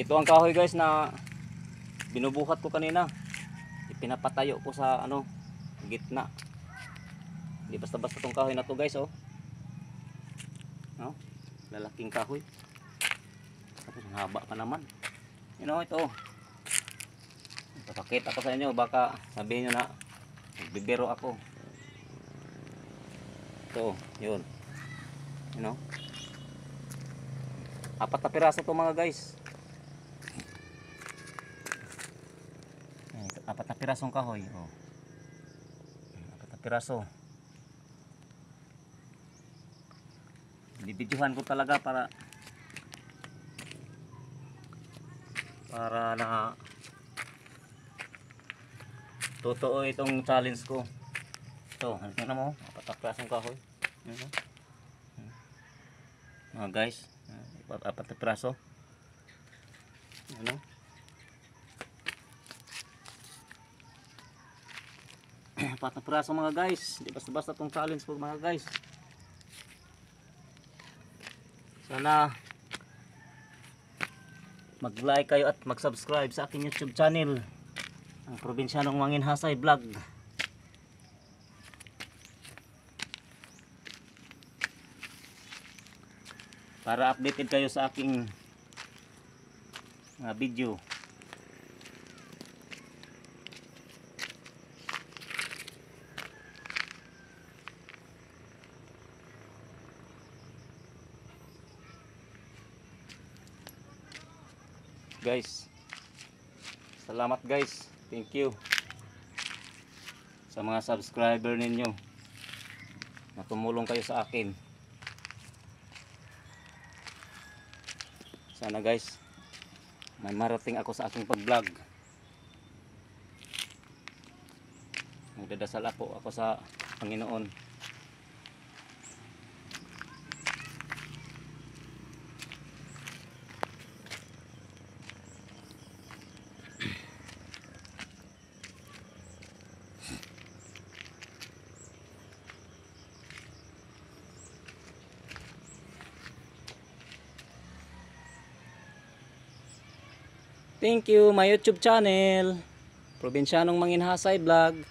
Ito ang kahoy guys na binubuhat ko kanina. Ipinapatayo ko sa ano, gitna. Hindi basta-basta tong kahoy na to guys, oh. No? Lalaking kahoy. Tapos ang haba pa naman. You know, ito. Papakita ko sa inyo, baka sabihin nyo na nagbibiro ako. Ito, yun. You know? 4 na piraso to mga guys. 4 na pirasong kahoy, oh. 4 na piraso. Bibidyohan ko talaga para na totoo itong challenge ko. Ito, tingnan mo, 4 na pirasong kahoy. Mga guys, 4 na piraso. Ano? 4 na piraso mga guys. Hindi basta-basta itong challenge ko mga guys. Sana mag-like kayo at mag-subscribe sa aking YouTube channel, ang Probinsyanong Manginhasay Vlog. Para updated kayo sa aking mga video. Guys, salamat guys, thank you sa mga subscriber ninyo na tumulong kayo sa akin. Sana guys may marating ako sa aking pag-vlog. Magdadasal ako sa Panginoon. Thank you, my YouTube channel, Probinsyanong Manginhasay Vlog.